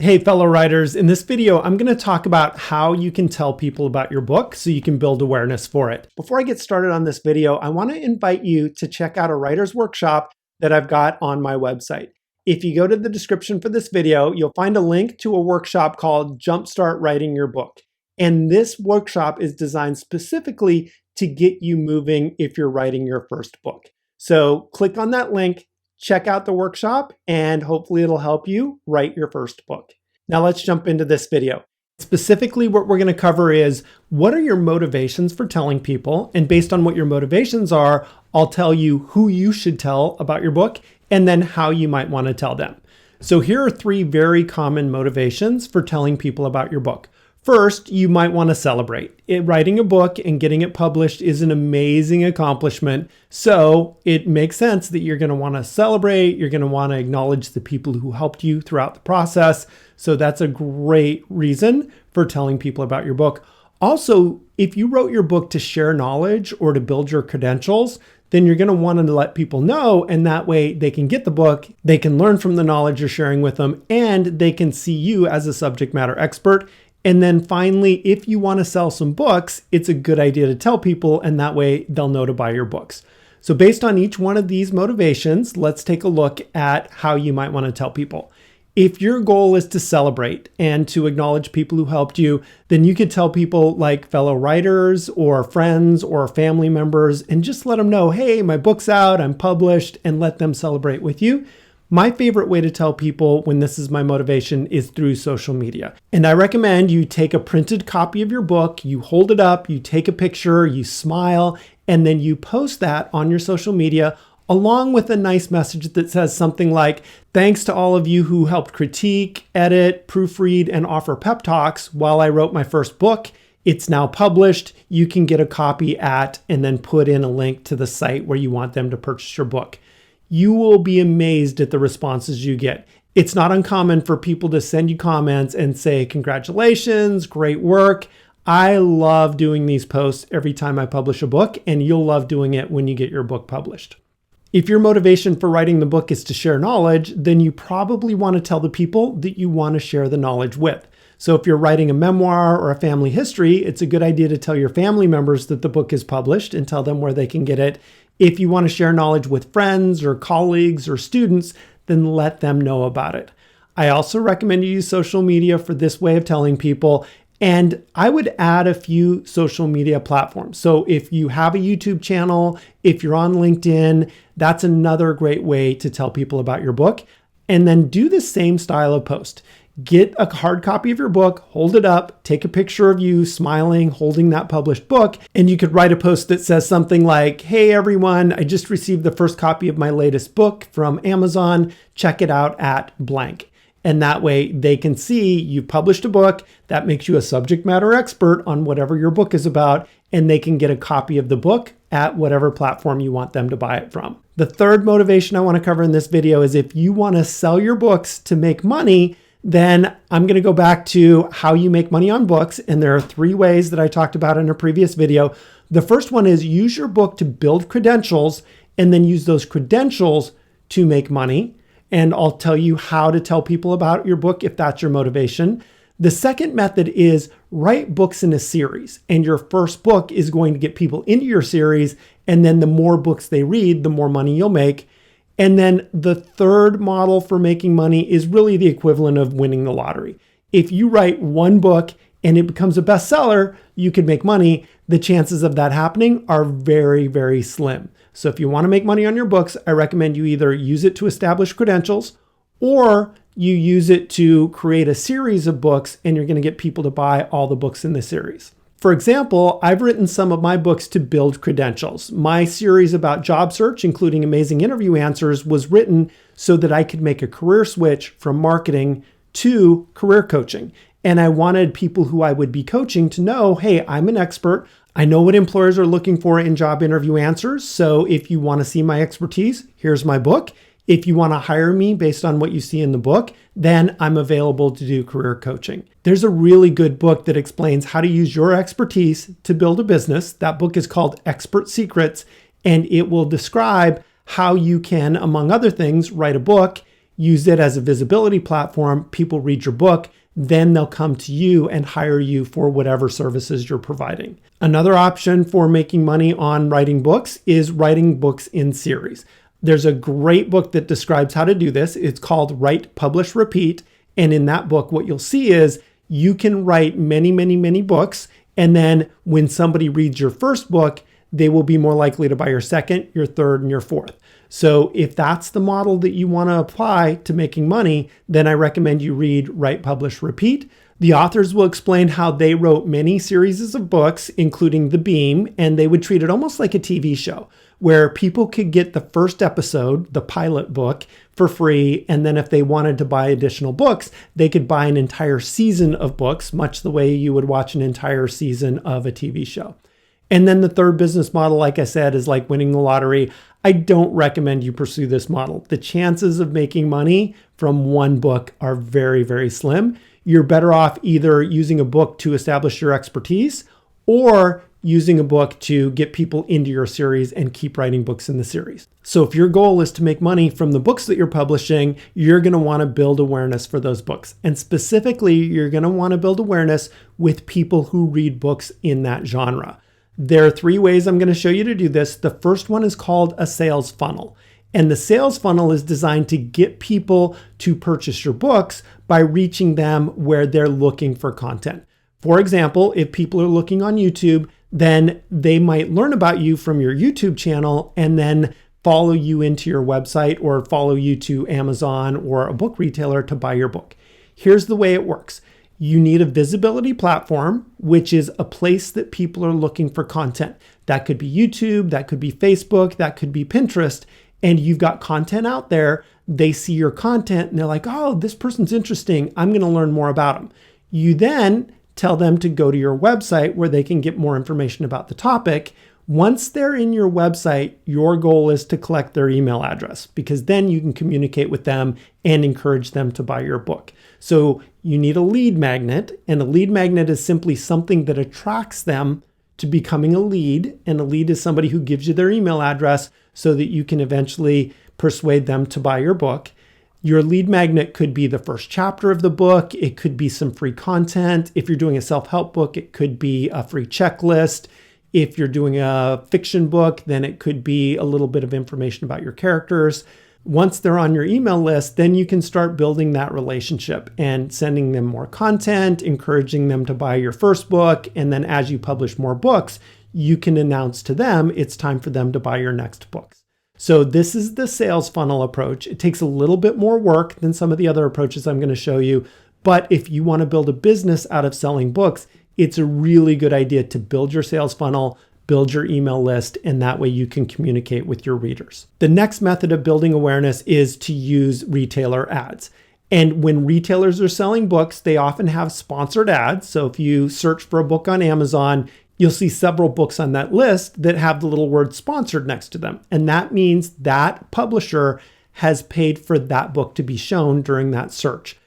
Hey fellow writers, in this video, I'm going to talk about how you can tell people about your book so you can build awareness for it. Before I get started on this video, I want to invite you to check out a writer's workshop that I've got on my website. If you go to the description for this video, you'll find a link to a workshop called Jumpstart Writing Your Book. And this workshop is designed specifically to get you moving if you're writing your first book. So click on that link, check out the workshop, and hopefully it'll help you write your first book. Now let's jump into this video. Specifically, what we're going to cover is what are your motivations for telling people? And based on what your motivations are, I'll tell you who you should tell about your book and then how you might want to tell them. So here are 3 very common motivations for telling people about your book. First, you might want to celebrate. Writing a book and getting it published is an amazing accomplishment. So it makes sense that you're going to want to celebrate. You're going to want to acknowledge the people who helped you throughout the process. So that's a great reason for telling people about your book. Also, if you wrote your book to share knowledge or to build your credentials, then you're going to want to let people know, and that way they can get the book, they can learn from the knowledge you're sharing with them, and they can see you as a subject matter expert. And then finally, if you want to sell some books, it's a good idea to tell people, and that way they'll know to buy your books. So based on each one of these motivations, let's take a look at how you might want to tell people. If your goal is to celebrate and to acknowledge people who helped you, then you could tell people like fellow writers or friends or family members and just let them know, hey, my book's out, I'm published, and let them celebrate with you. My favorite way to tell people when this is my motivation is through social media. And I recommend you take a printed copy of your book, you hold it up, you take a picture, you smile, and then you post that on your social media along with a nice message that says something like, thanks to all of you who helped critique, edit, proofread, and offer pep talks while I wrote my first book. It's now published. You can get a copy at, and then put in a link to the site where you want them to purchase your book. You will be amazed at the responses you get. It's not uncommon for people to send you comments and say, congratulations, great work. I love doing these posts every time I publish a book, and you'll love doing it when you get your book published. If your motivation for writing the book is to share knowledge, then you probably want to tell the people that you want to share the knowledge with. So if you're writing a memoir or a family history, it's a good idea to tell your family members that the book is published and tell them where they can get it. If you want to share knowledge with friends or colleagues or students, then let them know about it. I also recommend you use social media for this way of telling people, and I would add a few social media platforms. So if you have a YouTube channel, if you're on LinkedIn, that's another great way to tell people about your book. And then do the same style of post. Get a hard copy of your book, hold it up, take a picture of you smiling, holding that published book, and you could write a post that says something like, hey everyone, I just received the first copy of my latest book from Amazon. Check it out at blank. And that way they can see you've published a book. That makes you a subject matter expert on whatever your book is about, and they can get a copy of the book at whatever platform you want them to buy it from. The third motivation I want to cover in this video is if you want to sell your books to make money, then I'm going to go back to how you make money on books. And there are 3 ways that I talked about in a previous video. The first one is use your book to build credentials and then use those credentials to make money. And I'll tell you how to tell people about your book if that's your motivation. The second method is write books in a series. And your first book is going to get people into your series. And then the more books they read, the more money you'll make. And then the third model for making money is really the equivalent of winning the lottery. If you write one book and it becomes a bestseller, you can make money. The chances of that happening are very, very slim. So if you want to make money on your books, I recommend you either use it to establish credentials or you use it to create a series of books and you're going to get people to buy all the books in the series. For example, I've written some of my books to build credentials. My series about job search, including amazing interview answers, was written so that I could make a career switch from marketing to career coaching. And I wanted people who I would be coaching to know, hey, I'm an expert. I know what employers are looking for in job interview answers. So if you want to see my expertise, here's my book. If you want to hire me based on what you see in the book, then I'm available to do career coaching. There's a really good book that explains how to use your expertise to build a business. That book is called Expert Secrets, and it will describe how you can, among other things, write a book, use it as a visibility platform. People read your book, then they'll come to you and hire you for whatever services you're providing. Another option for making money on writing books is writing books in series. There's a great book that describes how to do this. It's called Write, Publish, Repeat. And in that book, what you'll see is you can write many, many, many books. And then when somebody reads your first book, they will be more likely to buy your second, your third, and your fourth. So if that's the model that you want to apply to making money, then I recommend you read Write, Publish, Repeat. The authors will explain how they wrote many series of books, including The Beam, and they would treat it almost like a TV show where people could get the first episode, the pilot book, for free. And then if they wanted to buy additional books, they could buy an entire season of books, much the way you would watch an entire season of a TV show. And then the third business model, like I said, is like winning the lottery. I don't recommend you pursue this model. The chances of making money from one book are very, very slim. You're better off either using a book to establish your expertise or using a book to get people into your series and keep writing books in the series. So if your goal is to make money from the books that you're publishing, you're going to want to build awareness for those books. And specifically, you're going to want to build awareness with people who read books in that genre. There are 3 ways I'm going to show you to do this. The first one is called a sales funnel. And the sales funnel is designed to get people to purchase your books by reaching them where they're looking for content. For example, if people are looking on YouTube, then they might learn about you from your YouTube channel and then follow you into your website or follow you to Amazon or a book retailer to buy your book. Here's the way it works. You need a visibility platform, which is a place that people are looking for content. That could be YouTube, that could be Facebook, that could be Pinterest. And you've got content out there. They see your content and they're like, oh, this person's interesting. I'm going to learn more about them. You then tell them to go to your website where they can get more information about the topic. Once they're in your website, your goal is to collect their email address because then you can communicate with them and encourage them to buy your book. So you need a lead magnet, and a lead magnet is simply something that attracts them to becoming a lead. And a lead is somebody who gives you their email address so that you can eventually persuade them to buy your book. Your lead magnet could be the first chapter of the book. It could be some free content. If you're doing a self-help book, it could be a free checklist. If you're doing a fiction book, then it could be a little bit of information about your characters. Once they're on your email list, then you can start building that relationship and sending them more content, encouraging them to buy your first book. And then as you publish more books, you can announce to them it's time for them to buy your next books. So this is the sales funnel approach. It takes a little bit more work than some of the other approaches I'm going to show you. But if you want to build a business out of selling books, it's a really good idea to build your sales funnel, build your email list, and that way you can communicate with your readers. The next method of building awareness is to use retailer ads. And when retailers are selling books, they often have sponsored ads. So if you search for a book on Amazon, you'll see several books on that list that have the little word sponsored next to them. And that means that publisher has paid for that book to be shown during that search.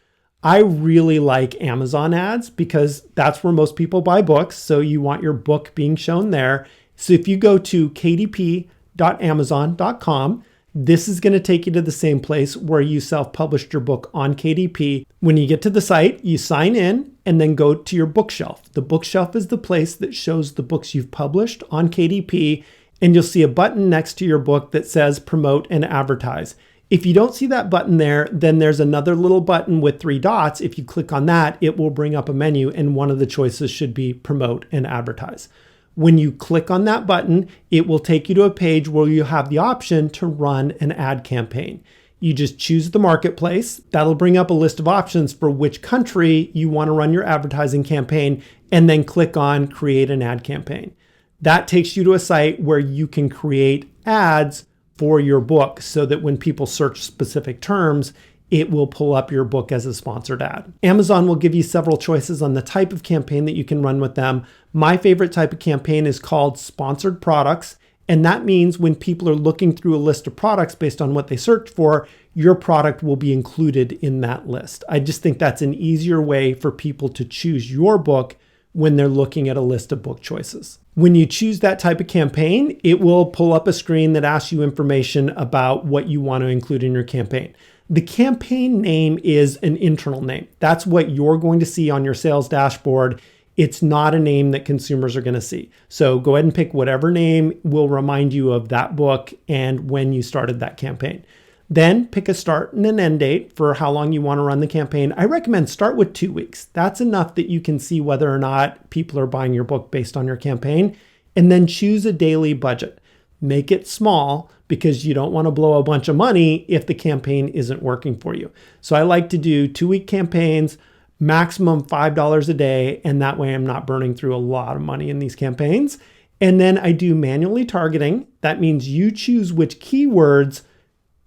I really like Amazon ads because that's where most people buy books. So you want your book being shown there. So if you go to kdp.amazon.com, this is going to take you to the same place where you self-published your book on KDP. When you get to the site, you sign in and then go to your bookshelf. The bookshelf is the place that shows the books you've published on KDP, and you'll see a button next to your book that says promote and advertise. If you don't see that button there, then there's another little button with 3 dots. If you click on that, it will bring up a menu, and one of the choices should be promote and advertise. When you click on that button, it will take you to a page where you have the option to run an ad campaign. You just choose the marketplace. That'll bring up a list of options for which country you want to run your advertising campaign, and then click on create an ad campaign. That takes you to a site where you can create ads for your book so that when people search specific terms, it will pull up your book as a sponsored ad. Amazon will give you several choices on the type of campaign that you can run with them. My favorite type of campaign is called sponsored products. And that means when people are looking through a list of products based on what they search for, your product will be included in that list. I just think that's an easier way for people to choose your book when they're looking at a list of book choices. When you choose that type of campaign, it will pull up a screen that asks you information about what you want to include in your campaign. The campaign name is an internal name. That's what you're going to see on your sales dashboard. It's not a name that consumers are going to see. So go ahead and pick whatever name will remind you of that book and when you started that campaign. Then pick a start and an end date for how long you want to run the campaign. I recommend start with 2 weeks. That's enough that you can see whether or not people are buying your book based on your campaign. And then choose a daily budget. Make it small because you don't want to blow a bunch of money if the campaign isn't working for you. So I like to do 2-week campaigns, maximum $5 a day, and that way I'm not burning through a lot of money in these campaigns. And then I do manually targeting. That means you choose which keywords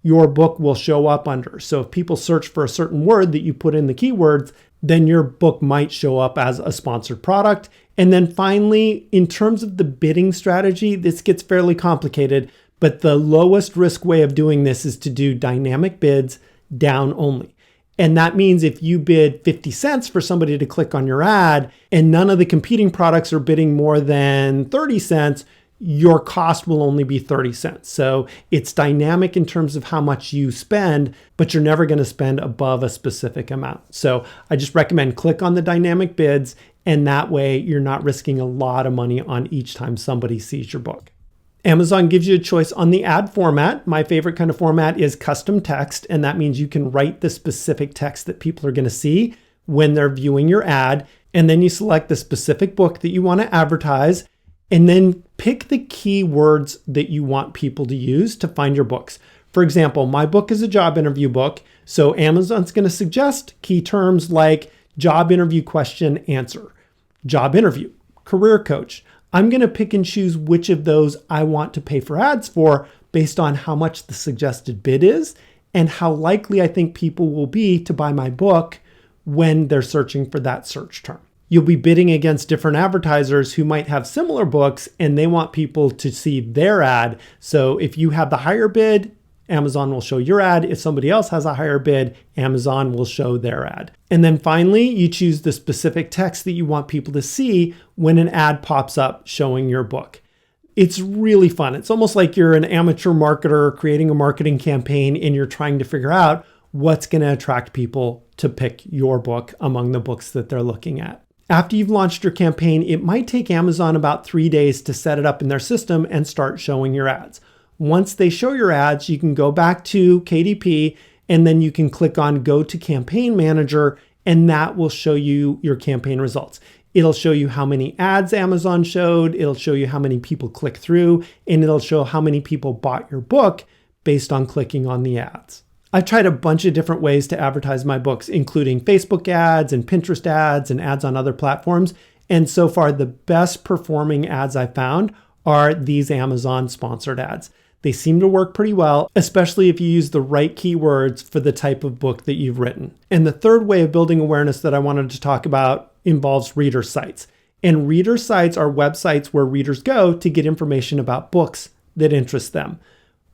your book will show up under. So if people search for a certain word that you put in the keywords, then your book might show up as a sponsored product. And then finally, in terms of the bidding strategy, this gets fairly complicated, but the lowest risk way of doing this is to do dynamic bids down only. And that means if you bid 50 cents for somebody to click on your ad and none of the competing products are bidding more than 30 cents, your cost will only be 30 cents. So it's dynamic in terms of how much you spend, but you're never going to spend above a specific amount. So I just recommend click on the dynamic bids, and that way you're not risking a lot of money on each time somebody sees your book. Amazon gives you a choice on the ad format. My favorite kind of format is custom text, and that means you can write the specific text that people are going to see when they're viewing your ad. And then you select the specific book that you want to advertise, and then pick the keywords that you want people to use to find your books. For example, my book is a job interview book, so Amazon's going to suggest key terms like job interview question answer, job interview, career coach. I'm going to pick and choose which of those I want to pay for ads for based on how much the suggested bid is and how likely I think people will be to buy my book when they're searching for that search term. You'll be bidding against different advertisers who might have similar books and they want people to see their ad. So if you have the higher bid, Amazon will show your ad. If somebody else has a higher bid, Amazon will show their ad. And then finally, you choose the specific text that you want people to see when an ad pops up showing your book. It's really fun. It's almost like you're an amateur marketer creating a marketing campaign and you're trying to figure out what's going to attract people to pick your book among the books that they're looking at. After you've launched your campaign, it might take Amazon about 3 days to set it up in their system and start showing your ads. Once they show your ads, you can go back to KDP and then you can click on Go to Campaign Manager, and that will show you your campaign results. It'll show you how many ads Amazon showed, it'll show you how many people click through, and it'll show how many people bought your book based on clicking on the ads. I've tried a bunch of different ways to advertise my books, including Facebook ads and Pinterest ads and ads on other platforms. And so far, the best performing ads I found are these Amazon sponsored ads. They seem to work pretty well, especially if you use the right keywords for the type of book that you've written. And the third way of building awareness that I wanted to talk about involves reader sites. And reader sites are websites where readers go to get information about books that interest them.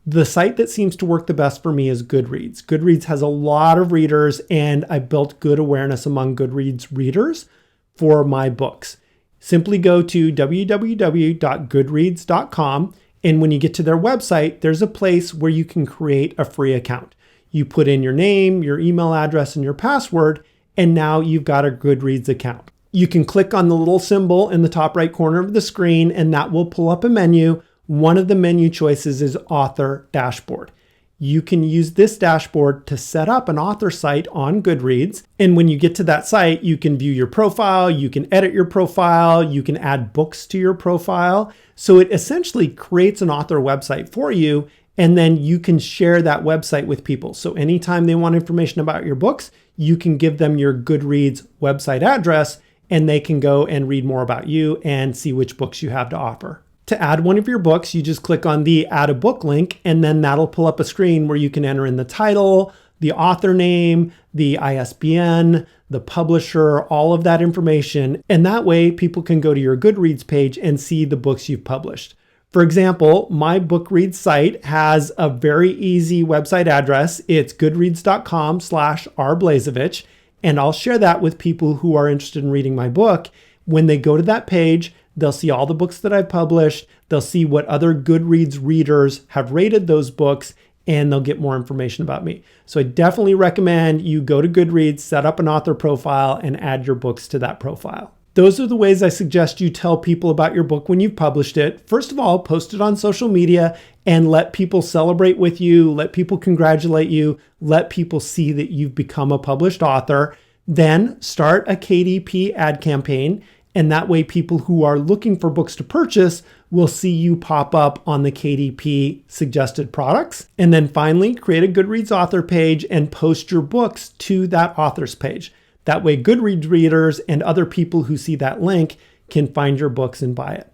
The site that seems to work the best for me is Goodreads. Goodreads has a lot of readers, and I built good awareness among Goodreads readers for my books. Simply go to www.goodreads.com. And when you get to their website, there's a place where you can create a free account. You put in your name, your email address, and your password, and now you've got a Goodreads account. You can click on the little symbol in the top right corner of the screen, and that will pull up a menu. One of the menu choices is Author Dashboard. You can use this dashboard to set up an author site on Goodreads. And when you get to that site, you can view your profile, you can edit your profile, you can add books to your profile. So it essentially creates an author website for you, and then you can share that website with people. So anytime they want information about your books, you can give them your Goodreads website address, and they can go and read more about you and see which books you have to offer. To add one of your books, you just click on the Add a Book link, and then that'll pull up a screen where you can enter in the title, the author name, the ISBN, the publisher, all of that information. And that way people can go to your Goodreads page and see the books you've published. For example, my Bookreads site has a very easy website address. It's goodreads.com/rblazevich. And I'll share that with people who are interested in reading my book. When they go to that page, they'll see all the books that I've published. They'll see what other Goodreads readers have rated those books. and they'll get more information about me. So I definitely recommend you go to Goodreads, set up an author profile, and add your books to that profile. Those are the ways I suggest you tell people about your book when you've published it. First of all, post it on social media and let people celebrate with you, let people congratulate you, let people see that you've become a published author. Then start a KDP ad campaign, and that way people who are looking for books to purchase will see you pop up on the KDP suggested products. And then finally, create a Goodreads author page and post your books to that author's page. That way Goodreads readers and other people who see that link can find your books and buy it.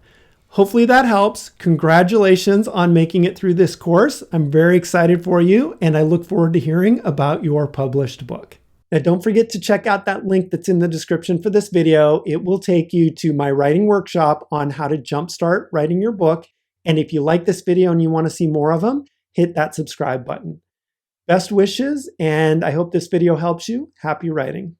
Hopefully that helps. Congratulations on making it through this course. I'm very excited for you, and I look forward to hearing about your published book. Now, don't forget to check out that link that's in the description for this video. It will take you to my writing workshop on how to jumpstart writing your book. And if you like this video and you want to see more of them, hit that subscribe button. Best wishes, and I hope this video helps you. Happy writing.